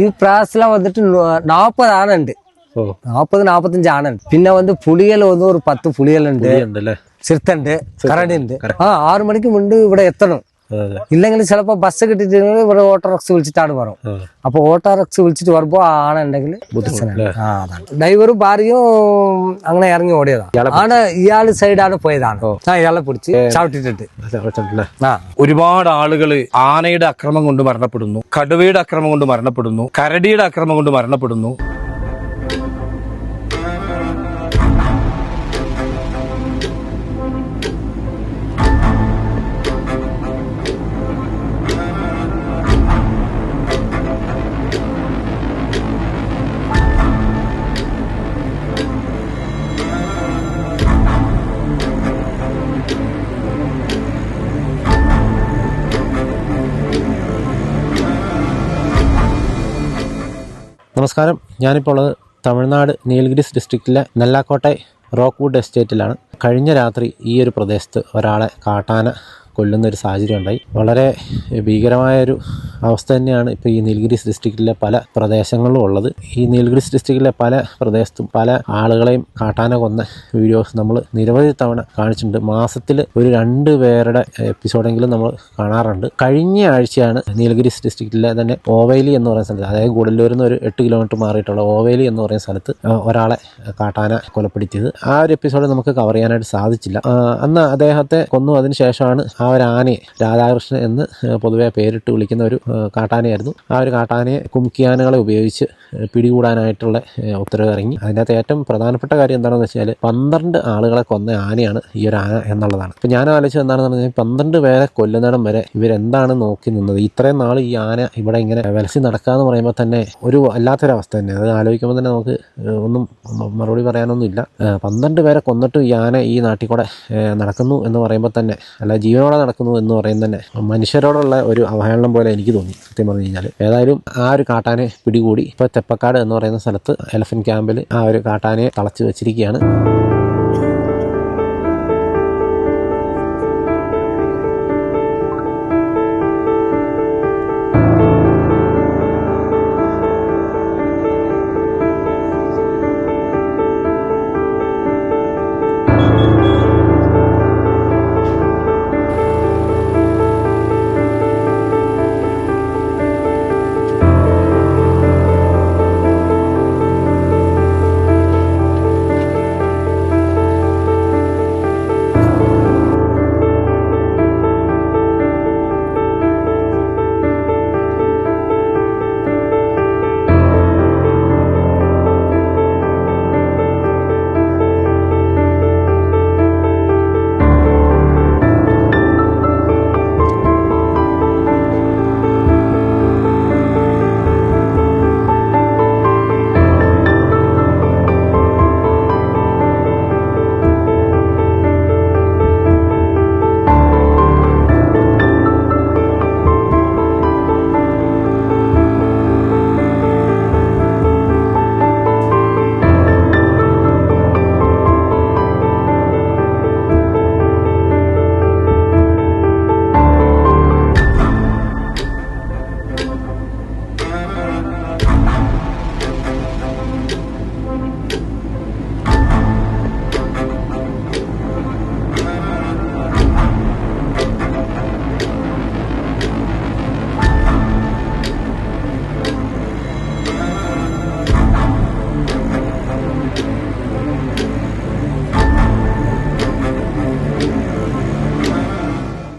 ഈ പ്രാവശ്യം വന്നിട്ട് 40 ആനുണ്ട്. 40-45 ആനുണ്ട്. പിന്നെ പുലികൾ ഒരു 10 പുലികളുണ്ട്, ചിരുത്തുണ്ട്, കരടിയുണ്ട്. 6 മണിക്ക് മുൻപ് ഇവിടെ എത്തണം. ഇല്ലെങ്കിൽ ചിലപ്പോ ബസ് കിട്ടിയിട്ടില്ലെങ്കിൽ ഇവിടെ ഓട്ടോറിക്ഷ വിളിച്ചിട്ടാണ് വരും. അപ്പൊ ഓട്ടോറിക്ഷ വിളിച്ചിട്ട് വരുമ്പോ ആണെങ്കിൽ ഡ്രൈവറും ഭാര്യയും അങ്ങനെ ഇറങ്ങി ഓടിയതാണ്. ആണ് ഇയാള് സൈഡാണ് പോയതാണ്. ഇയാളെ പിടിച്ച് ചവിട്ടിട്ടിട്ട്. ഒരുപാട് ആളുകൾ ആനയുടെ അക്രമം കൊണ്ട് മരണപ്പെടുന്നു, കടുവയുടെ അക്രമം കൊണ്ട് മരണപ്പെടുന്നു, കരടിയുടെ അക്രമം കൊണ്ട് മരണപ്പെടുന്നു. നമസ്കാരം, ഞാനിപ്പോൾ ഉള്ളത് തമിഴ്നാട് നീലഗിരിസ് ഡിസ്ട്രിക്റ്റിലെ നെല്ലാക്കോട്ടെ റോക്ക്വുഡ് എസ്റ്റേറ്റിലാണ്. കഴിഞ്ഞ രാത്രി ഈ ഒരു പ്രദേശത്ത് ഒരാളെ കാട്ടാന കൊല്ലുന്നൊരു സാഹചര്യം ഉണ്ടായി. വളരെ ഭീകരമായൊരു അവസ്ഥ തന്നെയാണ് ഇപ്പോൾ ഈ നീലഗിരിസ് ഡിസ്ട്രിക്റ്റിലെ പല പ്രദേശങ്ങളിലും ഉള്ളത്. ഈ നീലഗിരിസ് ഡിസ്ട്രിക്റ്റിലെ പല പ്രദേശത്തും പല ആളുകളെയും കാട്ടാന കൊന്ന വീഡിയോസ് നമ്മൾ നിരവധി തവണ കാണിച്ചിട്ടുണ്ട്. മാസത്തിൽ ഒരു 2 പേരുടെ എപ്പിസോഡെങ്കിലും നമ്മൾ കാണാറുണ്ട്. കഴിഞ്ഞ ആഴ്ചയാണ് നീലഗിരിസ് ഡിസ്ട്രിക്റ്റിലെ തന്നെ ഓവേലി എന്ന് പറയുന്ന സ്ഥലത്ത്, അതായത് ഗൂഡല്ലൂരിൽ നിന്ന് ഒരു 8 കിലോമീറ്റർ മാറിയിട്ടുള്ള ഓവേലി എന്ന് പറയുന്ന സ്ഥലത്ത് ഒരാളെ കാട്ടാന കൊലപ്പെടുത്തിയത്. ആ ഒരു എപ്പിസോഡ് നമുക്ക് കവർ ചെയ്യാനായിട്ട് സാധിച്ചില്ല. അന്ന് അദ്ദേഹത്തെ കൊന്നു. അതിനുശേഷമാണ് ആ ഒരു ആനയെ, രാധാകൃഷ്ണൻ എന്ന് പൊതുവെ പേരിട്ട് വിളിക്കുന്ന ഒരു കാട്ടാനയായിരുന്നു. ആ ഒരു കാട്ടാനയെ കുംകിയാനകളെ ഉപയോഗിച്ച് പിടികൂടാനായിട്ടുള്ള ഉത്തരവ് ഇറങ്ങി. അതിനകത്ത് ഏറ്റവും പ്രധാനപ്പെട്ട കാര്യം എന്താണെന്ന് വെച്ചാൽ 12 ആളുകളെ കൊന്ന ആനയാണ് ഈ ഒരു ആന എന്നുള്ളതാണ്. അപ്പം ഞാൻ ആലോചിച്ചത് എന്താണെന്ന് പറഞ്ഞാൽ 12 പേരെ കൊല്ലുന്നിടം വരെ ഇവരെന്താണ് നോക്കി നിന്നത്? ഇത്രയും നാൾ ഈ ആന ഇവിടെ ഇങ്ങനെ വലസി നടക്കുക എന്ന് പറയുമ്പോൾ തന്നെ ഒരു വല്ലാത്തൊരവസ്ഥ തന്നെ. അത് ആലോചിക്കുമ്പോൾ തന്നെ നമുക്ക് ഒന്നും മറുപടി പറയാനൊന്നുമില്ല. 12 പേരെ കൊന്നിട്ട് ഈ ആന ഈ നാട്ടിൽ കൂടെ നടക്കുന്നു എന്ന് പറയുമ്പോൾ തന്നെ, അല്ല ജീവനോടെ നടക്കുന്നു എന്ന് പറയുന്നത് തന്നെ മനുഷ്യരോടുള്ള ഒരു അവഹേളനം പോലെ എനിക്ക് തോന്നി സത്യം പറഞ്ഞു കഴിഞ്ഞാൽ. ഏതായാലും ആ ഒരു കാട്ടാനെ പിടികൂടി. ഇപ്പോൾ തെപ്പക്കാട് എന്ന് പറയുന്ന സ്ഥലത്ത് എലഫന്റ് ക്യാമ്പിൽ ആ ഒരു കാട്ടാനയെ തളച്ച് വെച്ചിരിക്കുകയാണ്.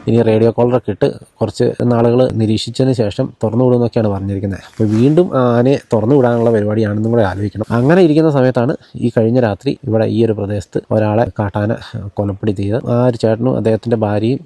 ഇനി റേഡിയോ കോളറൊക്കെ ഇട്ട് കുറച്ച് നാളുകൾ നിരീക്ഷിച്ചതിന് ശേഷം തുറന്നു വിടുമെന്നൊക്കെയാണ് പറഞ്ഞിരിക്കുന്നത്. അപ്പോൾ വീണ്ടും ആനയെ തുറന്നു വിടാനുള്ള പരിപാടിയാണെന്നും കൂടെ ആലോചിക്കണം. അങ്ങനെ ഇരിക്കുന്ന സമയത്താണ് ഈ കഴിഞ്ഞ രാത്രി ഇവിടെ ഈ ഒരു പ്രദേശത്ത് ഒരാളെ കാട്ടാന കൊലപ്പെടുത്തിയത്. ആ ഒരു ചേട്ടനും അദ്ദേഹത്തിൻ്റെ ഭാര്യയും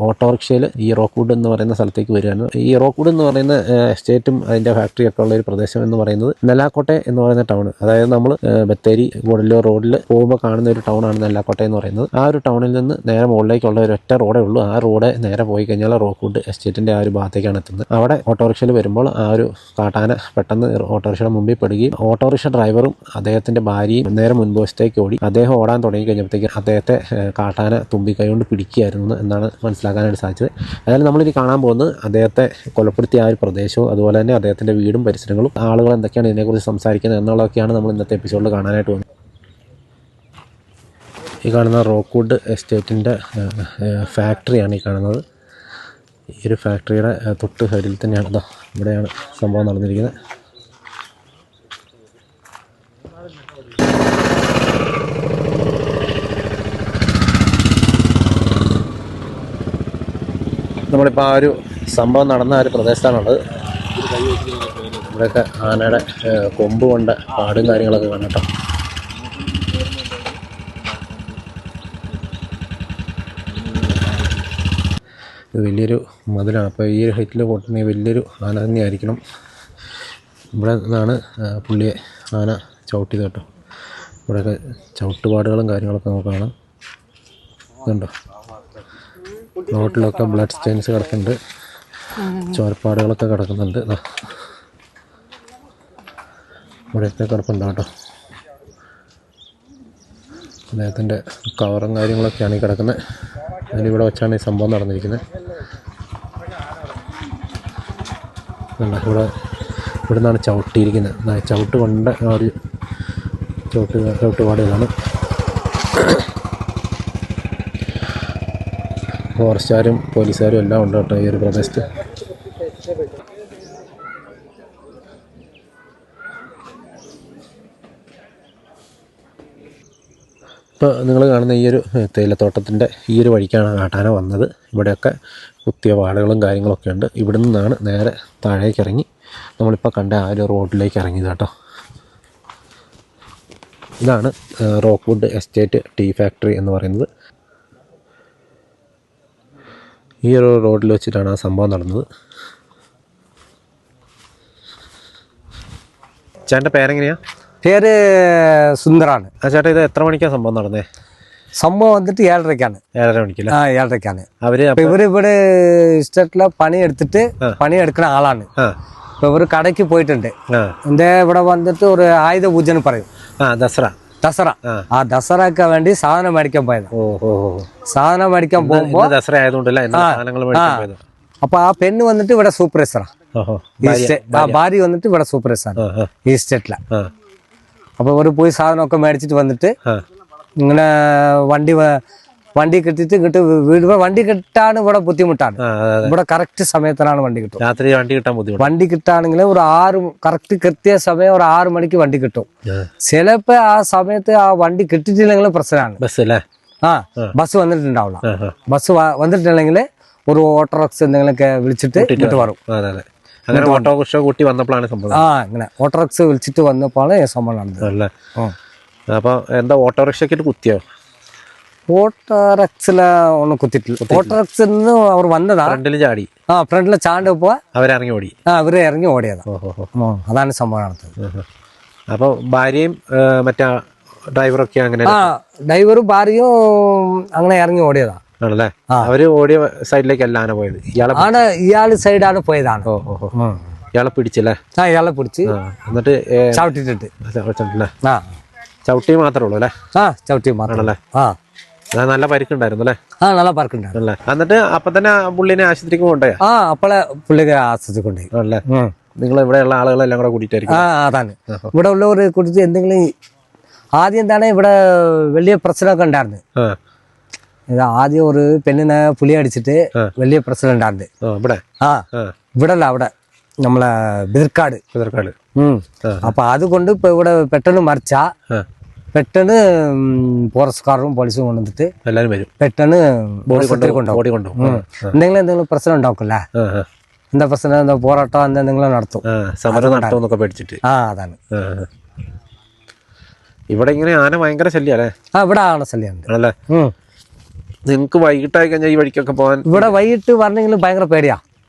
ഓട്ടോറിക്ഷയിൽ ഈ റോക്ക്വുഡ് എന്ന് പറയുന്ന സ്ഥലത്തേക്ക് വരികയാണ്. ഈ റോക്ക്വുഡ് എന്ന് പറയുന്ന എസ്റ്റേറ്റും അതിൻ്റെ ഫാക്ടറിയൊക്കെ ഉള്ള ഒരു പ്രദേശം എന്ന് പറയുന്നത് നെല്ലാക്കോട്ടെ എന്ന് പറയുന്ന ടൗൺ, അതായത് നമ്മൾ ബത്തേരി ഗൂഡല്ലൂർ റോഡിൽ പോകുമ്പോൾ കാണുന്ന ഒരു ടൗണാണ് നെല്ലാക്കോട്ടെ എന്ന് പറയുന്നത്. ആ ഒരു ടൗണിൽ നിന്ന് നേരെ മുകളിലേക്കുള്ള ഒരു ഒറ്റ റോഡേ ഉള്ളൂ. ആ റോഡ് അവിടെ നേരെ പോയി കഴിഞ്ഞാൽ റോക്ക്വുഡ് എസ്റ്റേറ്റിൻ്റെ ആ ഒരു ഭാഗത്തേക്കാണ് എത്തുന്നത്. അവിടെ ഓട്ടോറിക്ഷയിൽ വരുമ്പോൾ ആ ഒരു കാട്ടാന പെട്ടെന്ന് ഓട്ടോറിക്ഷയുടെ മുമ്പിൽ പെടുകയും ഓട്ടോറിക്ഷ ഡ്രൈവറും അദ്ദേഹത്തിൻ്റെ ഭാര്യയും നേരെ മുൻവശത്തേക്ക് ഓടി. അദ്ദേഹം ഓടാൻ തുടങ്ങി കഴിഞ്ഞപ്പോഴത്തേക്ക് അദ്ദേഹത്തെ കാട്ടാന തുമ്പിക്കൈ കൊണ്ട് പിടിക്കുകയായിരുന്നു എന്നാണ് മനസ്സിലാക്കാനായിട്ട് സാധിച്ചത്. അതായത് നമ്മളിനി കാണാൻ പോകുന്നത് അദ്ദേഹത്തെ കൊലപ്പെടുത്തിയ ആ ഒരു പ്രദേശവും അതുപോലെ തന്നെ അദ്ദേഹത്തിൻ്റെ വീടും പരിസരങ്ങളും ആളുകൾ എന്തൊക്കെയാണ് ഇതിനെക്കുറിച്ച് സംസാരിക്കുന്നത് എന്നുള്ളതൊക്കെയാണ് നമ്മൾ ഇന്നത്തെ എപ്പിസോഡിൽ കാണാനായിട്ട് പോകുന്നത്. ഈ കാണുന്ന റോക്ക്വുഡ് എസ്റ്റേറ്റിൻ്റെ ഫാക്ടറിയാണ് ഈ കാണുന്നത്. ഈ ഒരു ഫാക്ടറിയുടെ തൊട്ട് സൈഡിൽ തന്നെയാണ് ഇവിടെയാണ് സംഭവം നടന്നിരിക്കുന്നത്. നമ്മളിപ്പോൾ ആ ഒരു സംഭവം നടന്ന ആ ഒരു പ്രദേശത്താണുള്ളത്. ഇവിടെയൊക്കെ ആനയുടെ കൊമ്പ് കൊണ്ട പാടും കാര്യങ്ങളൊക്കെ കാണാം കേട്ടോ. ഇത് വലിയൊരു മതിലാണ്. അപ്പോൾ ഈ ഒരു ഹൈറ്റിൽ പൊട്ടുന്ന വലിയൊരു ആന തന്നെയായിരിക്കണം. ഇവിടെ നിന്നാണ് പുള്ളിയെ ആന ചവിട്ടിയത് കേട്ടോ. ഇവിടെയൊക്കെ ചവിട്ടുപാടുകളും കാര്യങ്ങളൊക്കെ നമുക്ക് കാണാം. ഇതുണ്ടോ, റോട്ടിലൊക്കെ ബ്ലഡ് സ്റ്റെയിൻസ് കിടക്കുന്നുണ്ട്, ചോരപ്പാടുകളൊക്കെ കിടക്കുന്നുണ്ട്. ഇവിടെയൊക്കെ കിടപ്പുണ്ടോ കേട്ടോ. അദ്ദേഹത്തിൻ്റെ കവറും കാര്യങ്ങളൊക്കെയാണ് ഈ കിടക്കുന്നത്. അതിലിവിടെ വെച്ചാണ് ഈ സംഭവം നടന്നിരിക്കുന്നത്. ഇവിടെ നിന്നാണ് ചവിട്ടിയിരിക്കുന്നത്. ചവിട്ട് കൊണ്ട് ആ ഒരു ചവിട്ടുപാടുകളാണ്. ഫോറസ്റ്റുകാരും പോലീസുകാരും എല്ലാം ഉണ്ട് കേട്ടോ ഈ ഒരു പ്രദേശത്ത്. ഇപ്പോൾ നിങ്ങൾ കാണുന്ന ഈ ഒരു തേയിലത്തോട്ടത്തിൻ്റെ ഈ ഒരു വഴിക്കാണ് കാട്ടാന വന്നത്. ഇവിടെയൊക്കെ കുത്തിയ പാടുകളും കാര്യങ്ങളൊക്കെ ഉണ്ട്. ഇവിടെ നിന്നാണ് നേരെ താഴേക്ക് ഇറങ്ങി നമ്മളിപ്പോൾ കണ്ട ആ ഒരു റോഡിലേക്ക് ഇറങ്ങിയത് കേട്ടോ. ഇതാണ് റോക്ക്വുഡ് എസ്റ്റേറ്റ് ടീ ഫാക്ടറി എന്ന് പറയുന്നത്. ഈ ഒരു റോഡിൽ വെച്ചിട്ടാണ് ആ സംഭവം നടന്നത്. ചേട്ടൻ്റെ പേരെങ്ങനെയാണ്? പേര് സുന്ദറാണ്. ചേട്ടാ, ഇത് എത്ര മണിക്കാണ് സംഭവം നടന്നേ? സംഭവം വന്നിട്ട് 7:30 7:30 മണിക്കല്ലേ? 7:30 അവര് ഇവര് ഇവിടെ എസ്റ്റേറ്റിലെ പണി എടുക്കുന്ന ആളാണ്. ഇപ്പൊ ഇവര് കടയ്ക്ക് പോയിട്ടുണ്ട്. എന്റെ ഇവിടെ വന്നിട്ട് ഒരു ആയുധ പൂജന് പറയും, ദസറ. ആ ദസറക്ക് വേണ്ടി സാധനം മേടിക്കാൻ പോയത്. സാധനം മേടിക്കാൻ പോകുമ്പോ ദസറ ആയതുകൊണ്ടല്ല. അപ്പൊ ആ പെണ്ണ് വന്നിട്ട് ഇവിടെ സൂപ്പർവൈസറാ. ഭാര്യ വന്നിട്ട് ഇവിടെ സൂപ്പർവൈസറാണ് ഈ എസ്റ്റേറ്റിലെ. അപ്പൊ ഇവര് പോയി സാധനമൊക്കെ മേടിച്ചിട്ട് വന്നിട്ട് ഇങ്ങനെ വണ്ടി കിട്ടിയിട്ട് ഇങ്ങോട്ട് വീട്. വണ്ടി കിട്ടാണ് ഇവിടെ ബുദ്ധിമുട്ടാണ്. ഇവിടെ കറക്റ്റ് സമയത്തിനാണ് വണ്ടി കിട്ടും. രാത്രി വണ്ടി കിട്ടാൻ ബുദ്ധിമുട്ട്. വണ്ടി കിട്ടാണെങ്കിൽ ഒരു 6 കറക്റ്റ് കൃത്യ സമയം ഒരു 6 മണിക്ക് വണ്ടി കിട്ടും. ചിലപ്പോ ആ സമയത്ത് ആ വണ്ടി കിട്ടിയിട്ടില്ലെങ്കിലും പ്രശ്നമാണ്. ബസ് വന്നിട്ടുണ്ടാവില്ല. ബസ് വന്നിട്ടില്ലെങ്കിൽ ഒരു ഓട്ടോറിക്ഷ എന്തെങ്കിലുമൊക്കെ വിളിച്ചിട്ട് ഇങ്ങോട്ട് വരും. അങ്ങനെ ഓട്ടോറിക്ഷ കൂട്ടി വന്നപ്പോഴാണ് സംഭവം. അങ്ങനെ ഓട്ടോറിക്ഷ വിളിച്ചിട്ട് വന്നപ്പോഴാണ് സംഭവം നടന്നത്. അപ്പൊ എന്താ ഓട്ടോറിക്ഷയ്ക്ക് കുത്തിയോ? ഓട്ടോറിക്ഷയില് ഒന്നും കുത്തിയിട്ടില്ല. ഓട്ടോറിക്ഷന്ന് അവർ വന്നതാ. ഫ്രണ്ടിൽ ചാടി. ഫ്രണ്ടില് ചാണ്ടപ്പോ അവരിറങ്ങി ഓടി. അവര് ഇറങ്ങി ഓടിയതാ. അതാണ് സംഭവം നടന്നത്. അപ്പൊ ഭാര്യയും മറ്റേ ഡ്രൈവറൊക്കെ അങ്ങനെ? ഡ്രൈവറും ഭാര്യയും അങ്ങനെ ഇറങ്ങി ഓടിയതാ. ആണല്ലേ? അവര് ഓടിയ സൈഡിലേക്കല്ല ആന പോയത്. ഇയാള് സൈഡാണ് പോയതാണ്. ഇയാളെ പിടിച്ചല്ലേ? ഇയാളെ പിടിച്ച് എന്നിട്ട് ചവിട്ടിട്ടിട്ട്. ചവിട്ടി മാത്രമേ ഉള്ളൂ അല്ലേ? ചവിട്ടി മാത്രമല്ലേ? നല്ല പരിക്കുണ്ടായിരുന്നു അല്ലേ? നല്ല പരിക്കുണ്ടായിരുന്നു. എന്നിട്ട് അപ്പൊ തന്നെ പുള്ളിനെ ആശുപത്രിക്ക് കൊണ്ടേ? അപ്പോളെ പുള്ളിക്ക് ആശുപത്രി കൊണ്ടേ. ആണല്ലേ? നിങ്ങൾ ഇവിടെയുള്ള ആളുകളെല്ലാം കൂടെ കൂട്ടിയിട്ടായിരിക്കും? അതാണ്. ഇവിടെ ഉള്ളവരെ കുറിച്ച് എന്തെങ്കിലും ആദ്യം തന്നെ ഇവിടെ വലിയ പ്രശ്നമൊക്കെ ഉണ്ടായിരുന്നു. ആദ്യം ഒരു പെണ്ണിനെ പുലി അടിച്ചിട്ട് വലിയ പ്രശ്നം ഉണ്ടായിരുന്നു. ഇവിടെ അല്ല, അവിടെ നമ്മളെ ബിതിർക്കാട്. അപ്പൊ അതുകൊണ്ട് ഇപ്പൊ ഇവിടെ പെട്ടെന്ന് മറിച്ചാ പെട്ടെന്ന് ഫോറസ്റ്റുകാരും പോലീസും കൊണ്ടുവന്നിട്ട് എല്ലാവരും വരും. പെട്ടെന്ന് എന്തെങ്കിലും പ്രശ്നം ഉണ്ടാക്കില്ല. എന്താ പ്രശ്നം, എന്താ പോരാട്ടം എന്തെങ്കിലും നടത്തും. അതാണ്. ഇവിടെ ഇങ്ങനെ ആന ഭയങ്കര ശല്യല്ലേ? ഇവിടെ ആന ശല്യമുണ്ട്. ആണല്ലേ? നിങ്ങക്ക് വൈകിട്ടായി കഴിഞ്ഞാൽ ഈ വഴിക്കൊക്കെ പോകാൻ? ഇവിടെ വൈകിട്ട് വരണമെങ്കിലും ഭയങ്കര പേടിയാ.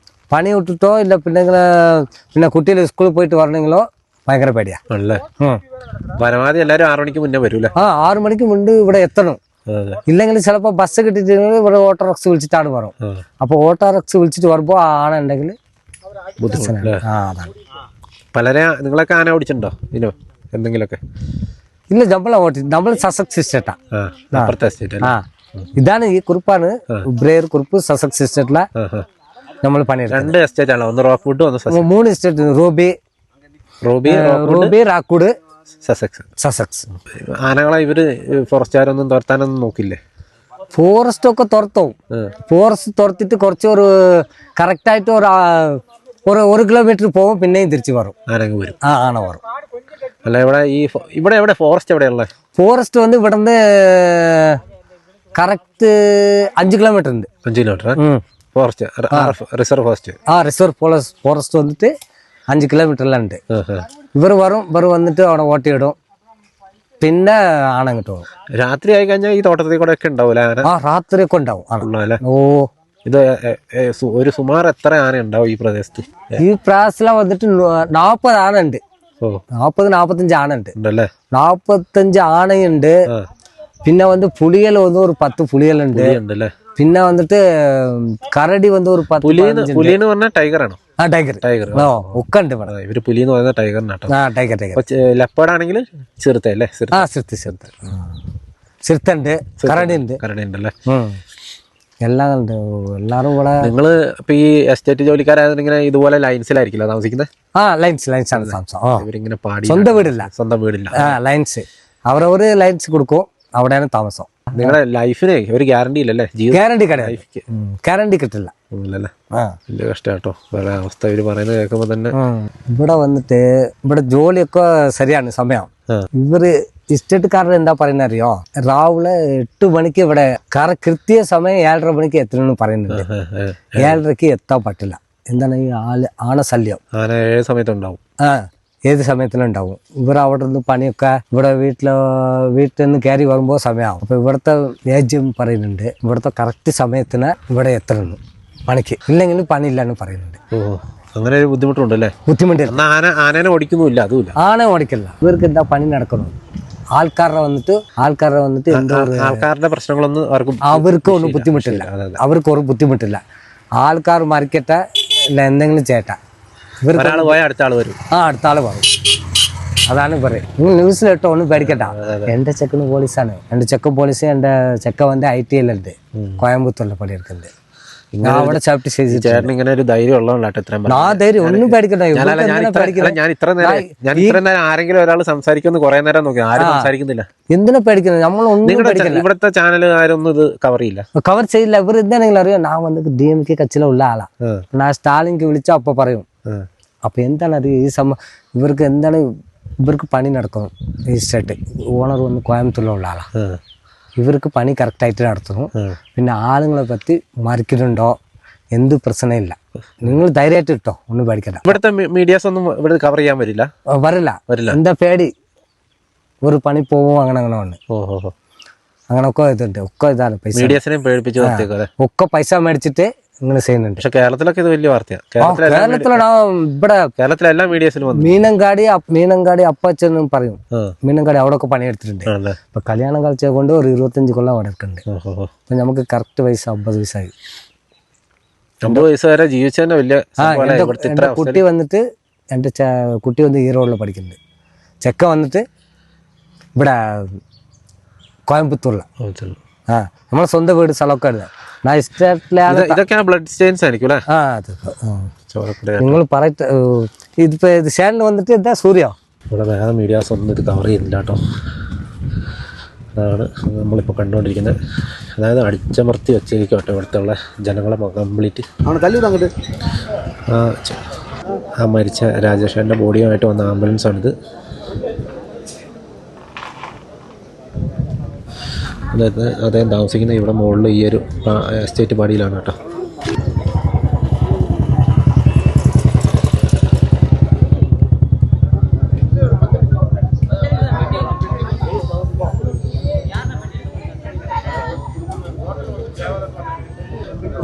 പണി വിട്ടിട്ടോ ഇല്ല പിന്നെ കുട്ടികൾ സ്കൂളിൽ പോയിട്ട് വരണമെങ്കിലോ ഭയങ്കര പേടിയാ. ആണല്ലേ? പരമാവധി എല്ലാവരും 6 മണിക്ക് മുന്നേ വരൂല്ലേ? 6 മണിക്ക് മുൻപ് ഇവിടെ എത്തണം. ഇല്ലെങ്കിൽ ചിലപ്പോൾ ബസ് കിട്ടിയിട്ടില്ലെങ്കിൽ ഇവിടെ ഓട്ടോറിക്ഷ വിളിച്ചിട്ടാണ് വരും. അപ്പോൾ ഓട്ടോറിക്ഷ വിളിച്ചിട്ട് വരുമ്പോൾ ആ ആന ഉണ്ടെങ്കിൽ അതാണ്. പലരെ നിങ്ങളൊക്കെ ആന ഓടിച്ചിട്ടുണ്ടോ ഇതിനോ എന്തെങ്കിലുമൊക്കെ? ഇല്ല, നമ്മളെ ഓട്ടി നമ്മൾ സസക്സ് എസ്റ്റേറ്റാ. അപ്പുറത്തെ എസ്റ്റേറ്റ് ആ, ഇതാണ് ഈ കുറിപ്പാണ് ബ്രേയർ കുറിപ്പ് സസക്സ് എസ്റ്റേറ്റിലെ നമ്മൾ പണിയെടുക്കുന്നത്. 2 എസ്റ്റേറ്റ് ആണോ? ഒന്ന് റോക്ക് വുഡ്, ഒന്ന് 3 എസ്റ്റേറ്റ്, റോബി, റാക്കൂഡ്, സസക്സ്. ആനകളെ ഇവര് ഫോറസ്റ്റുകാരൊന്നും തുരത്താനൊന്നും നോക്കില്ലേ? ഫോറസ്റ്റ് ഒക്കെ തുറത്തും. ഫോറസ്റ്റ് തുറത്തിട്ട് കുറച്ച് ഒരു കറക്റ്റ് ആയിട്ട് ഒരു 1 കിലോമീറ്റർ പോകും, പിന്നെയും തിരിച്ചു വരും. ആനങ്ങ് വരും. ആന വരും. അല്ല ഇവിടെ എവിടെ ഫോറസ്റ്റ് എവിടെയുള്ള? ഫോറസ്റ്റ് വന്ന് ഇവിടുന്ന് കറക്റ്റ് 5 കിലോമീറ്റർ ഉണ്ട്. 5 kilometre forest, reserve forest. Reserve forest വന്നിട്ട് 5 കിലോമീറ്ററിലാണ് ഉണ്ട്. ഇവർ വന്നിട്ട് അവിടെ ഓട്ടിയിടും, പിന്നെ ആന അങ്ങോട്ട് പോകും. രാത്രി ആയി കഴിഞ്ഞാൽ ഈ തോട്ടത്തിൽ കൂടെ ഒക്കെ ഉണ്ടാവൂല ആന? രാത്രി ഒക്കെ ഉണ്ടാവും. ഓ, ഇത് ഒരു സുമാർ എത്ര ആന ഉണ്ടാവും ഈ പ്രദേശത്ത്? ഈ പ്രാവശ്യം വന്നിട്ട് 40 ആന ഉണ്ട്. 40-45 ആന ഉണ്ട്. 45 ആനയുണ്ട്. പിന്നെ வந்து പുലികൾ வந்து ഒരു 10 പുലികളുണ്ട്. പിന്നെ വന്നിട്ട് കരടി வந்து ഒരു 10. പുലിന്ന് പറഞ്ഞാൽ ടൈഗർ ആണോ? ടൈഗർ ഒക്കെ ഉണ്ട് ഇവിടെ. ഇവര് പുലിന്ന് പറയുന്ന ടൈഗറിനാട്ടോ. ടൈഗർ. ലെപ്പേർഡ് ആണെങ്കിൽ ചിറുത്തല്ലേ? ചിറുത്തുണ്ട്, കരടി ഉണ്ടല്ലേ? എല്ലാം ഉണ്ട്. എല്ലാരും ഇവിടെ. നിങ്ങള് ഇപ്പൊ ഈ എസ്റ്റേറ്റ് ജോലിക്കാരായത് ഇങ്ങനെ ഇതുപോലെ ലൈൻസിലായിരിക്കില്ല താമസിക്കുന്നത്? ലൈൻസ് ആണ് താമസം. ഇവരിങ്ങനെ പാടി. സ്വന്തം വീടില്ല. ലൈൻസ് അവരവര് ലൈൻസ് കൊടുക്കും, അവിടെയാണ് താമസം. നിങ്ങളുടെ ലൈഫിന് ഒരു ഗ്യാരണ്ടി ഇല്ലല്ലേ? ഗ്യാരണ്ടി കിട്ടില്ല. വലിയ കഷ്ടാട്ടോ വേറെ അവസ്ഥ. ഇവര് പറയുന്നത് കേൾക്കുമ്പോ തന്നെ. ഇവിടെ വന്നിട്ട് ഇവിടെ ജോലിയൊക്കെ ശരിയാണ് സമയം. ഇവര് ഇസ്റ്റേറ്റുകാരുടെ എന്താ പറയുന്ന അറിയോ? രാവിലെ 8 മണിക്ക് ഇവിടെ കൃത്യ സമയം 7:30 മണിക്ക് എത്തണമെന്ന് പറയുന്നുണ്ട്. 7:30ക്ക് എത്താൻ പറ്റില്ല. എന്താണ് ഈ ആന ശല്യം. ആന 7 സമയത്തുണ്ടാവും. ഏത് സമയത്തിനും ഉണ്ടാവും. ഇവർ അവിടെ നിന്ന് പണിയൊക്കെ ഇവിടെ വീട്ടിൽ നിന്ന് കയറി വരുമ്പോൾ സമയമാവും. അപ്പൊ ഇവിടുത്തെ ഏജ്യം പറയുന്നുണ്ട് ഇവിടുത്തെ കറക്റ്റ് സമയത്തിന് ഇവിടെ എത്തണം പണിക്ക്, ഇല്ലെങ്കിൽ പണിയില്ലാന്ന് പറയുന്നുണ്ട്. അങ്ങനെ ഒരു ബുദ്ധിമുട്ടുണ്ടല്ലേ? ബുദ്ധിമുട്ടില്ല. ആനനെ ഓടിക്കുന്നില്ല, അതുമില്ല. ആന ഓടിക്കില്ല. ഇവർക്ക് എന്താ പണി നടക്കണം? ആൾക്കാരുടെ വന്നിട്ട് ആൾക്കാരുടെ പ്രശ്നങ്ങളൊന്നും അവർക്ക് ഒന്നും ബുദ്ധിമുട്ടില്ല. അവർക്ക് ഒരു ബുദ്ധിമുട്ടില്ല. ആൾക്കാർ മറിക്കട്ടെ ഇല്ല എന്തെങ്കിലും ചേട്ടാ, ഒരാൾ പോയാൽ അടുത്ത ആള് വരും. അടുത്ത ആള് പറയും. അതാണ് പറയും. നിങ്ങൾ ന്യൂസിലിട്ടോ ഒന്നും പേടിക്കട്ട. എന്റെ ചെക്കന് പോലീസാണ്. എന്റെ ചെക്കൻ പോലീസ്. എന്റെ ചെക്ക വന്ന് ITL കോയമ്പത്തൂരിലെ പണി എടുക്കുന്നത്. അവിടെ ചേട്ടൻ ഇങ്ങനെ ഒരു ധൈര്യം ഉള്ളതുകൊണ്ടാട്ടോ. ധൈര്യം ഒന്നും പേടിക്കണ്ട. ഞാൻ ഇത്ര നേരം ആരെങ്കിലും ഒരാൾ സംസാരിക്കുന്നു കുറെ നേരം നോക്കി, ആരും സംസാരിക്കുന്നില്ല. എന്തിനാ പേടിക്കുന്നത്? നമ്മളൊന്നും ഇവിടുത്തെ ചാനലുകാരൊന്നും ഇത് കവർ ചെയ്യില്ല. ഇവർ എന്താണെങ്കിലും അറിയാം, ഞാൻ വന്നിട്ട് DMK കച്ചില ഉള്ള ആളാ. ഞാൻ സ്റ്റാലിൻക്ക് വിളിച്ചാ അപ്പൊ പറയും. അപ്പൊ എന്താണ് അറിയാം ഈ ഇവർക്ക് എന്താണ്, ഇവർക്ക് പണി നടക്കണം. ഈ സ്റ്റേറ്റ് ഓണർ വന്ന് കോയമ്പത്തൂരിലുള്ള ആളാ. ഇവർക്ക് പണി കറക്റ്റായിട്ട് നടത്തുന്നു. പിന്നെ ആളുകളെ പറ്റി മറിക്കുന്നുണ്ടോ എന്ത് പ്രശ്നമില്ല. നിങ്ങൾ ധൈര്യമായിട്ട് ഇട്ടോ, ഒന്നും പേടിക്കണ്ട. ഇവിടുത്തെ മീഡിയാസ് ഒന്നും ഇവിടെ കവർ ചെയ്യാൻ വരില്ല. എന്താ പേടി? ഒരു പണി പോവും അങ്ങനെ വന്ന് അങ്ങനൊക്കെ ഇതുണ്ട്. ഒക്കെ ഇതാണ് പൈസ. മീഡിയാസിനെ പേടിപ്പിച്ച് ഒക്കെ പൈസ മേടിച്ചിട്ട് ഇങ്ങനെ ചെയ്യുന്നുണ്ട്. പക്ഷെ കേരളത്തിലൊക്കെ ഇത് വലിയ വാർത്തയാണ്. കേരളത്തിലെ എല്ലാ മീഡിയാസിലും മീനങ്കാടി അപ്പച്ചെന്ന് പറയും. മീനങ്കാടി അവിടെ ഒക്കെ പണിയെടുത്തിട്ടുണ്ട്. ഇപ്പൊ കല്യാണം കളിച്ചത് കൊണ്ട് ഒരു 25 കൊല്ലം അവിടെ എടുക്കുന്നുണ്ട്. അപ്പൊ നമുക്ക് കറക്റ്റ് പൈസ 50 വയസ്സായി. 50 വയസ്സ് വരെ ജീവിച്ചതിന്റെ വലിയ. എന്റെ കുട്ടി വന്നിട്ട് കുട്ടി വന്ന് ഈറോഡിൽ പഠിക്കുന്നുണ്ട്. ചെക്ക വന്നിട്ട് ഇവിടെ കോയമ്പത്തൂരിലാണ്. നമ്മളെ സ്വന്തം വീട് സ്ഥലമൊക്കെ ഉണ്ട്. ഇതൊക്കെയാണ് ബ്ലഡ് സ്റ്റെയിൻസ് ആയിരിക്കും. നിങ്ങൾ പറയട്ടെ. ഇതിപ്പോ ഷാനിൽ വന്നിട്ട് എന്താ സൂര്യ ഇവിടെ വേറെ മീഡിയാസ് ഒന്നും ഇത് കവർ ചെയ്യുന്നില്ല കേട്ടോ. അതാണ് നമ്മളിപ്പോൾ കണ്ടുകൊണ്ടിരിക്കുന്നത്. അതായത് അടിച്ചമർത്തി വെച്ചിരിക്കും കേട്ടോ ഇവിടുത്തെ ഉള്ള ജനങ്ങളെ കംപ്ലീറ്റ്. ആ മരിച്ച രാജേഷേൻ്റെ ബോഡിയുമായിട്ട് വന്ന ആംബുലൻസ് ആണിത്. അതായത് അദ്ദേഹം താമസിക്കുന്ന ഇവിടെ മുകളിൽ ഈ ഒരു എസ്റ്റേറ്റ് പാടിയിലാണ് കേട്ടോ.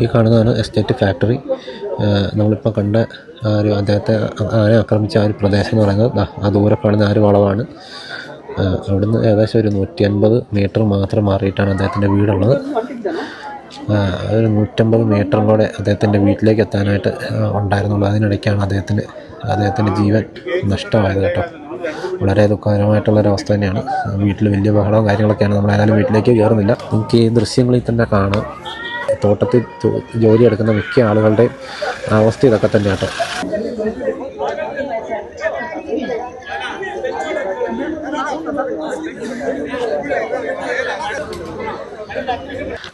ഈ കാണുന്നതാണ് എസ്റ്റേറ്റ് ഫാക്ടറി. നമ്മളിപ്പോൾ കണ്ട ആ ഒരു അദ്ദേഹത്തെ ആരെ ആക്രമിച്ച ആ ഒരു പ്രദേശം എന്ന് പറയുന്നത് ആ ദൂരെ കാണുന്ന ആ ഒരു വളവാണ്. അവിടുന്ന് ഏകദേശം ഒരു 150 മീറ്റർ മാത്രം മാറിയിട്ടാണ് അദ്ദേഹത്തിൻ്റെ വീടുള്ളത്. ഒരു 150 മീറ്ററും കൂടെ അദ്ദേഹത്തിൻ്റെ വീട്ടിലേക്ക് എത്താനായിട്ട് ഉണ്ടായിരുന്നുള്ളൂ. അതിനിടയ്ക്കാണ് അദ്ദേഹത്തിൻ്റെ ജീവൻ നഷ്ടമായത് കേട്ടോ. വളരെ ദുഃഖകരമായിട്ടുള്ളൊരവസ്ഥ തന്നെയാണ്. വീട്ടിൽ വലിയ ബഹളവും കാര്യങ്ങളൊക്കെയാണ്. നമ്മളേതായാലും വീട്ടിലേക്ക് കയറുന്നില്ല. നമുക്ക് ഈ ദൃശ്യങ്ങളിൽ തന്നെ കാണാം തോട്ടത്തിൽ ജോലിയെടുക്കുന്ന മിക്ക ആളുകളുടെയും അവസ്ഥ ഇതൊക്കെ തന്നെയാണ് കേട്ടോ.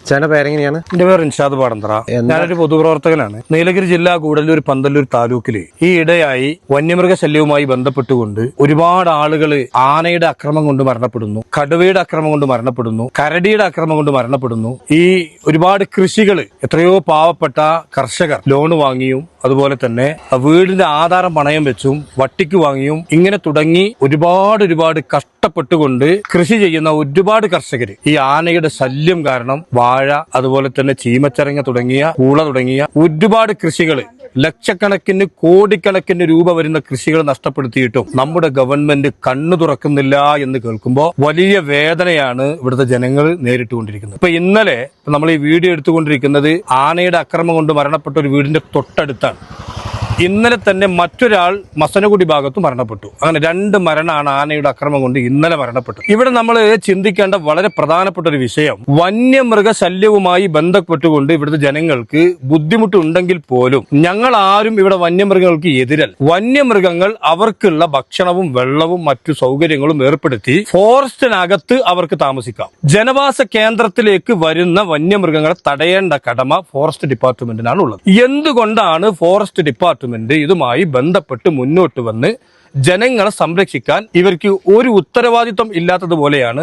ചേട്ടൻ്റെ പേരെങ്ങനെയാണ്? എന്റെ പേര് ഇൻഷാദ് പാടന്തറ. ഞാനൊരു പൊതുപ്രവർത്തകനാണ്. നീലഗിരി ജില്ല ഗൂഡല്ലൂർ പന്തല്ലൂർ താലൂക്കില് ഈ ഇടയായി വന്യമൃഗശല്യവുമായി ബന്ധപ്പെട്ടുകൊണ്ട് ഒരുപാട് ആളുകൾ ആനയുടെ അക്രമം കൊണ്ട് മരണപ്പെടുന്നു, കടുവയുടെ അക്രമം കൊണ്ട് മരണപ്പെടുന്നു, കരടിയുടെ അക്രമം കൊണ്ട് മരണപ്പെടുന്നു. ഈ ഒരുപാട് കൃഷികൾ എത്രയോ പാവപ്പെട്ട കർഷകർ ലോൺ വാങ്ങിയും അതുപോലെ തന്നെ വീടിന്റെ ആധാരം പണയം വെച്ചും വട്ടിക്ക് വാങ്ങിയും ഇങ്ങനെ തുടങ്ങി ഒരുപാട് കഷ്ടപ്പെട്ടുകൊണ്ട് കൃഷി ചെയ്യുന്ന ഒരുപാട് കർഷകർ ഈ ആനയുടെ ശല്യം കാരണം വാഴ, അതുപോലെ തന്നെ ചീമച്ചരങ്ങ തുടങ്ങിയ പൂള തുടങ്ങിയ ഒരുപാട് കൃഷികൾ, ലക്ഷക്കണക്കിന് കോടിക്കണക്കിന് രൂപ വരുന്ന കൃഷികൾ നഷ്ടപ്പെടുത്തിയിട്ടും നമ്മുടെ ഗവൺമെന്റ് കണ്ണു തുറക്കുന്നില്ല എന്ന് കേൾക്കുമ്പോൾ വലിയ വേദനയാണ് ഇവിടുത്തെ ജനങ്ങൾ നേരിട്ടുകൊണ്ടിരിക്കുന്നത്. ഇപ്പൊ ഇന്നലെ നമ്മൾ ഈ വീഡിയോ എടുത്തുകൊണ്ടിരിക്കുന്നത് ആനയുടെ അക്രമം കൊണ്ട് മരണപ്പെട്ട ഒരു വീടിന്റെ തൊട്ടടുത്താണ്. ഇന്നലെ തന്നെ മറ്റൊരാൾ മസനഗുഡി ഭാഗത്ത് മരണപ്പെട്ടു. അങ്ങനെ 2 മരണമാണ് ആനയുടെ അക്രമം കൊണ്ട് ഇന്നലെ മരണപ്പെട്ടു. ഇവിടെ നമ്മൾ ചിന്തിക്കേണ്ട വളരെ പ്രധാനപ്പെട്ട ഒരു വിഷയം, വന്യമൃഗശല്യവുമായി ബന്ധപ്പെട്ടുകൊണ്ട് ഇവിടുത്തെ ജനങ്ങൾക്ക് ബുദ്ധിമുട്ടുണ്ടെങ്കിൽ പോലും ഞങ്ങൾ ആരും ഇവിടെ വന്യമൃഗങ്ങൾക്ക് എതിരല്ല. വന്യമൃഗങ്ങൾ അവർക്കുള്ള ഭക്ഷണവും വെള്ളവും മറ്റു സൗകര്യങ്ങളും ഏർപ്പെടുത്തി ഫോറസ്റ്റിനകത്ത് അവർക്ക് താമസിക്കാം. ജനവാസ കേന്ദ്രത്തിലേക്ക് വരുന്ന വന്യമൃഗങ്ങളെ തടയേണ്ട കടമ ഫോറസ്റ്റ് ഡിപ്പാർട്ട്മെന്റിനാണ് ഉള്ളത്. എന്തുകൊണ്ടാണ് ഫോറസ്റ്റ് ഡിപ്പാർട്ട്മെന്റ് ഇതുമായി ബന്ധപ്പെട്ട് മുന്നോട്ട് വന്ന് ജനങ്ങളെ സംരക്ഷിക്കാൻ ഇവർക്ക് ഒരു ഉത്തരവാദിത്വം ഇല്ലാത്തതുപോലെയാണ്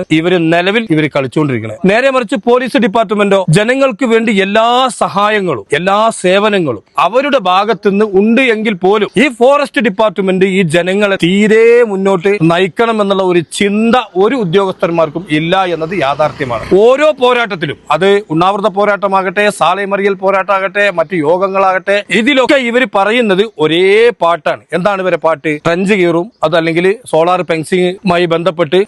നിലവിൽ ഇവർ കളിച്ചുകൊണ്ടിരിക്കുന്നത്. നേരെ മറിച്ച് പോലീസ് ഡിപ്പാർട്ട്മെന്റോ ജനങ്ങൾക്ക് വേണ്ടി എല്ലാ സഹായങ്ങളും എല്ലാ സേവനങ്ങളും അവരുടെ ഭാഗത്തുനിന്ന് ഉണ്ട് എങ്കിൽ പോലും ഈ ഫോറസ്റ്റ് ഡിപ്പാർട്ട്മെന്റ് ഈ ജനങ്ങളെ തീരെ മുന്നോട്ട് നയിക്കണം എന്നുള്ള ഒരു ചിന്ത ഒരു ഉദ്യോഗസ്ഥന്മാർക്കും ഇല്ല എന്നത് യാഥാർത്ഥ്യമാണ്. ഓരോ പോരാട്ടത്തിലും, അത് ഉണ്ണാവൃത പോരാട്ടമാകട്ടെ, സാലൈമറിയൽ പോരാട്ടമാകട്ടെ, മറ്റു യോഗങ്ങളാകട്ടെ, ഇതിലൊക്കെ ഇവർ പറയുന്നത് ഒരേ പാട്ടാണ്. എന്താണ് ഇവരെ പാട്ട്? ട്രഞ്ച് കീറും, അതല്ലെങ്കിൽ സോളാർ ഫെൻസിങ്ങുമായി ബന്ധപ്പെട്ട്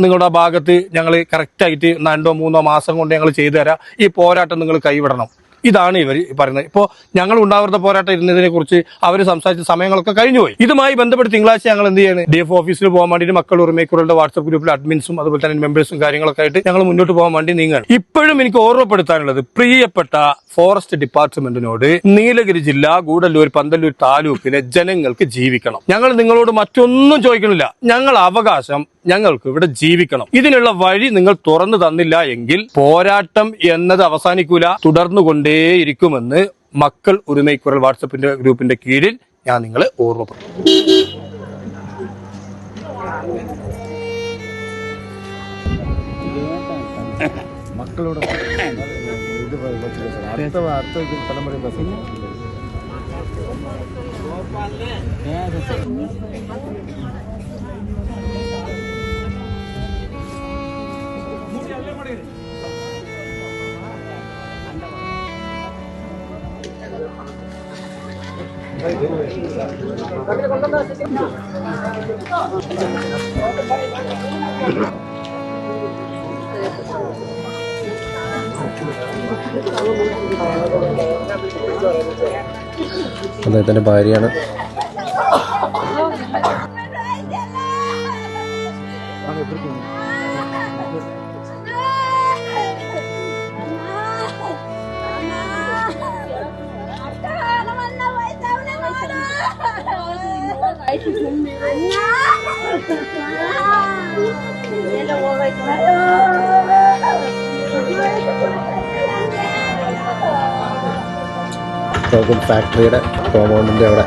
നിങ്ങളുടെ ഭാഗത്ത് ഞങ്ങൾ കറക്റ്റായിട്ട് 2-3 മാസം കൊണ്ട് ഞങ്ങൾ ചെയ്തു തരാം, ഈ പോരാട്ടം നിങ്ങൾ കൈവിടണം. ഇതാണ് ഇവർ പറയുന്നത്. ഇപ്പോൾ ഞങ്ങൾ ഉണ്ടാവുന്ന പോരാട്ടം ഇരുന്നതിനെ കുറിച്ച് അവർ സംസാരിച്ച സമയങ്ങളൊക്കെ കഴിഞ്ഞുപോയി. ഇതുമായി ബന്ധപ്പെട്ട് തിങ്കളാഴ്ച ഞങ്ങൾ എന്ത് ചെയ്യുന്നത്, DF ഓഫീസിൽ പോകാൻ വേണ്ടിയിട്ട് മക്കൾ ഉറിമേക്കുകളുടെ വാട്സ്ആപ്പ് ഗ്രൂപ്പിൽ അഡ്മിൻസും അതുപോലെ തന്നെ മെമ്പേഴ്സും കാര്യങ്ങളൊക്കെ ആയിട്ട് ഞങ്ങൾ മുന്നോട്ട് പോകാൻ വേണ്ടി നീങ്ങുകയാണ്. ഇപ്പോഴും എനിക്ക് ഓർമ്മപ്പെടുത്താനുള്ളത്, പ്രിയപ്പെട്ട ഫോറസ്റ്റ് ഡിപ്പാർട്ട്മെന്റിനോട് നീലഗിരി ജില്ല ഗൂഡല്ലൂർ പന്തല്ലൂർ താലൂക്കിലെ ജനങ്ങൾക്ക് ജീവിക്കണം. ഞങ്ങൾ നിങ്ങളോട് മറ്റൊന്നും ചോദിക്കണില്ല. ഞങ്ങൾ അവകാശം ഞങ്ങൾക്ക് ഇവിടെ ജീവിക്കണം. ഇതിനുള്ള വഴി നിങ്ങൾ തുറന്നു തന്നില്ല എങ്കിൽ പോരാട്ടം എന്നത് അവസാനിക്കൂല, തുടർന്നുകൊണ്ടേയിരിക്കുമെന്ന് മക്കൾ ഉരുമൈക്കുറൽ വാട്സപ്പിന്റെ ഗ്രൂപ്പിന്റെ കീഴിൽ ഞാൻ നിങ്ങളെ ഓർമ്മപ്പെടുത്തും. മക്കളോട് തലമുറ അദ്ദേഹത്തിന്റെ ഭാര്യയാണ്. ഫാക്ടറിയുടെ കോമ്പൗണ്ടിൻ്റെ അവിടെ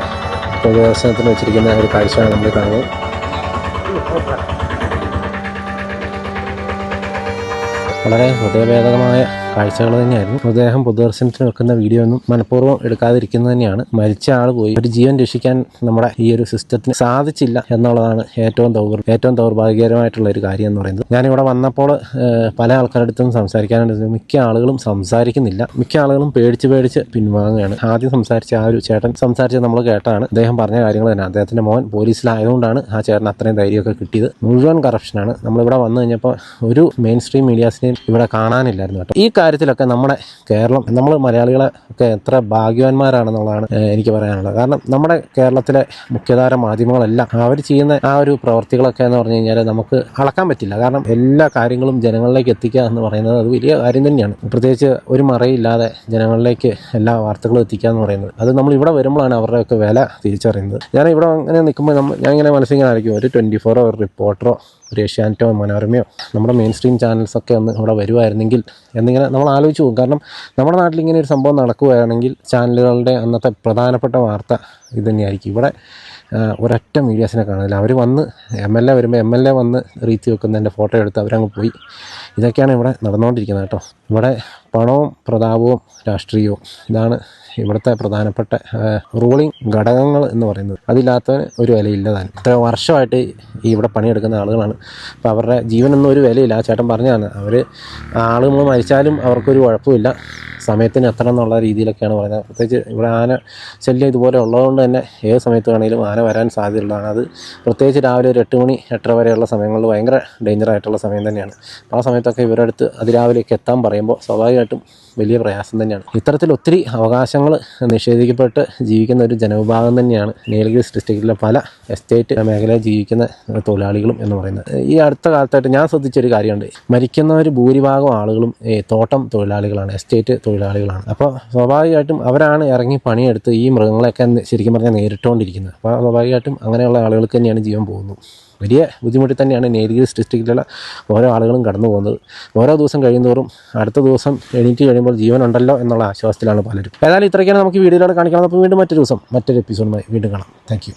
പൊതുദർശനത്തിന് വെച്ചിരിക്കുന്ന ഒരു കാഴ്ചയാണ് നമ്മൾ കാണുന്നത്. വളരെ ഹൃദയഭേദകമായ കാഴ്ചകൾ തന്നെയായിരുന്നു. മൃതദേഹം പൊതുദർശനത്തിന് വെക്കുന്ന വീഡിയോ ഒന്നും മനഃപൂർവ്വം എടുക്കാതിരിക്കുന്നത് തന്നെയാണ്. മരിച്ച ആൾ പോയി ഒരു ജീവൻ രക്ഷിക്കാൻ നമ്മുടെ ഈ ഒരു സിസ്റ്റത്തിന് സാധിച്ചില്ല എന്നുള്ളതാണ് ഏറ്റവും ദൗർഭാഗ്യകരമായിട്ടുള്ള ഒരു കാര്യം എന്ന് പറയുന്നത്. ഞാനിവിടെ വന്നപ്പോൾ പല ആൾക്കാരുടെ അടുത്തും സംസാരിക്കാനുണ്ട്. മിക്ക ആളുകളും സംസാരിക്കുന്നില്ല. മിക്ക ആളുകളും പേടിച്ച് പിൻവാങ്ങുകയാണ്. ആദ്യം സംസാരിച്ച ആ ഒരു ചേട്ടൻ സംസാരിച്ചത് നമ്മൾ കേട്ടതാണ്. അദ്ദേഹം പറഞ്ഞ കാര്യങ്ങൾ തന്നെ. അദ്ദേഹത്തിന്റെ മോൻ പോലീസിലായതുകൊണ്ടാണ് ആ ചേട്ടൻ അത്രയും ധൈര്യമൊക്കെ കിട്ടിയത്. മുഴുവൻ കറപ്ഷനാണ്. നമ്മളിവിടെ വന്നു കഴിഞ്ഞപ്പോൾ ഒരു മെയിൻ സ്ട്രീം മീഡിയാസിനെയും ഇവിടെ കാണാനില്ലായിരുന്നു കേട്ടോ. ഈ കാര്യത്തിലൊക്കെ നമ്മുടെ കേരളം, നമ്മൾ മലയാളികളെ ഒക്കെ എത്ര ഭാഗ്യവാന്മാരാണെന്നുള്ളതാണ് എനിക്ക് പറയാനുള്ളത്. കാരണം നമ്മുടെ കേരളത്തിലെ മുഖ്യധാര മാധ്യമങ്ങളെല്ലാം അവർ ചെയ്യുന്ന ആ ഒരു പ്രവർത്തികളൊക്കെ എന്ന് പറഞ്ഞു കഴിഞ്ഞാൽ നമുക്ക് അളക്കാൻ പറ്റില്ല. കാരണം എല്ലാ കാര്യങ്ങളും ജനങ്ങളിലേക്ക് എത്തിക്കുക എന്ന് പറയുന്നത് അത് വലിയ കാര്യം തന്നെയാണ്. പ്രത്യേകിച്ച് ഒരു മറയില്ലാതെ ജനങ്ങളിലേക്ക് എല്ലാ വാർത്തകളും എത്തിക്കുക എന്ന് പറയുന്നത് അത് നമ്മൾ ഇവിടെ വരുമ്പോഴാണ് അവരുടെയൊക്കെ വില തിരിച്ചറിയുന്നത്. ഞാൻ ഇവിടെ അങ്ങനെ നിൽക്കുമ്പോൾ ഞാൻ ഇങ്ങനെ മനസ്സിങ്ങനെ ആയിരിക്കും, ഒരു 24 ഒരു റിപ്പോർട്ടറോ ഒരു ഏഷ്യാനെറ്റോ മനോരമയോ നമ്മുടെ മെയിൻ സ്ട്രീം ചാനൽസൊക്കെ ഒന്ന് ഇവിടെ വരുമായിരുന്നെങ്കിൽ എന്നിങ്ങനെ നമ്മൾ ആലോചിച്ച് പോകും. കാരണം നമ്മുടെ നാട്ടിൽ ഇങ്ങനെ ഒരു സംഭവം നടക്കുകയാണെങ്കിൽ ചാനലുകളുടെ അന്നത്തെ പ്രധാനപ്പെട്ട വാർത്ത ഇത് തന്നെയായിരിക്കും. ഇവിടെ ഒരൊറ്റ മീഡിയാസിനെ കാണില്ല. അവർ വന്ന് MLA വരുമ്പോൾ MLA വന്ന് റീച്ച് വെക്കുന്നതിൻ്റെ ഫോട്ടോ എടുത്ത് അവരങ്ങ് പോയി. ഇതൊക്കെയാണ് ഇവിടെ നടന്നുകൊണ്ടിരിക്കുന്നത് കേട്ടോ. ഇവിടെ പണവും പ്രതാപവും രാഷ്ട്രീയവും ഇതാണ് ഇവിടുത്തെ പ്രധാനപ്പെട്ട റൂളിംഗ് ഘടകങ്ങൾ എന്ന് പറയുന്നത്. അതില്ലാത്തവന് ഒരു വിലയില്ല താൻ. ഇത്ര വർഷമായിട്ട് ഈ ഇവിടെ പണിയെടുക്കുന്ന ആളുകളാണ്. അപ്പോൾ അവരുടെ ജീവനൊന്നും ഒരു വിലയില്ല. ആ ചേട്ടൻ പറഞ്ഞതാണ്, അവർ ആളുകൾ മരിച്ചാലും അവർക്കൊരു കുഴപ്പമില്ല, സമയത്തിന് എത്തണം എന്നുള്ള രീതിയിലൊക്കെയാണ് പറയുന്നത്. പ്രത്യേകിച്ച് ഇവിടെ ആന ശല്യം ഇതുപോലെ ഉള്ളതുകൊണ്ട് തന്നെ ഏത് സമയത്ത് വേണമെങ്കിലും ആന വരാൻ സാധ്യതയുള്ളതാണ്. അത് പ്രത്യേകിച്ച് രാവിലെ ഒരു 8 മണി 8:30 വരെയുള്ള സമയങ്ങളിൽ ഭയങ്കര ഡേഞ്ചറായിട്ടുള്ള സമയം തന്നെയാണ്. ആ സമയത്തൊക്കെ ഇവരുടെ അടുത്ത് അതിരാവിലേക്ക് എത്താൻ പറയുമ്പോൾ സ്വാഭാവികമായിട്ടും വലിയ പ്രയാസം തന്നെയാണ്. ഇത്തരത്തിൽ ഒത്തിരി അവകാശങ്ങൾ നിഷേധിക്കപ്പെട്ട് ജീവിക്കുന്ന ഒരു ജനവിഭാഗം തന്നെയാണ് നീലഗിരീസ് ഡിസ്ട്രിക്റ്റിലെ പല എസ്റ്റേറ്റ് മേഖലയിൽ ജീവിക്കുന്ന തൊഴിലാളികളും എന്ന് പറയുന്നത്. ഈ അടുത്ത കാലത്തായിട്ട് ഞാൻ ശ്രദ്ധിച്ചൊരു കാര്യമുണ്ട്. മരിക്കുന്നവർ ഭൂരിഭാഗം ആളുകളും തോട്ടം തൊഴിലാളികളാണ്, എസ്റ്റേറ്റ് തൊഴിലാളികളാണ്. അപ്പോൾ സ്വാഭാവികമായിട്ടും അവരാണ് ഇറങ്ങി പണിയെടുത്ത് ഈ മൃഗങ്ങളെയൊക്കെ ശരിക്കും പറഞ്ഞാൽ നേരിട്ടുകൊണ്ടിരിക്കുന്നത്. അപ്പോൾ സ്വാഭാവികമായിട്ടും അങ്ങനെയുള്ള ആളുകൾക്ക് തന്നെയാണ് ജീവൻ പോകുന്നത്. വലിയ ബുദ്ധിമുട്ടിൽ തന്നെയാണ് നീലഗിരീസ് ഡിസ്ട്രിക്റ്റിലുള്ള ഓരോ ആളുകളും കടന്നു പോകുന്നത്. ഓരോ ദിവസം കഴിയുന്തോറും അടുത്ത ദിവസം എണീറ്റ് കഴിയുമ്പോൾ ജീവനുണ്ടല്ലോ എന്നുള്ള ആശ്വാസത്തിലാണ് പലരും. ഏതായാലും ഇത്രയൊക്കെയാണ് നമുക്ക് വീഡിയോയിലൂടെ കാണിക്കണം. അപ്പോൾ വീണ്ടും മറ്റൊരു ദിവസം മറ്റൊരു എപ്പിസോഡുമായി വീണ്ടും കാണാം. Thank you.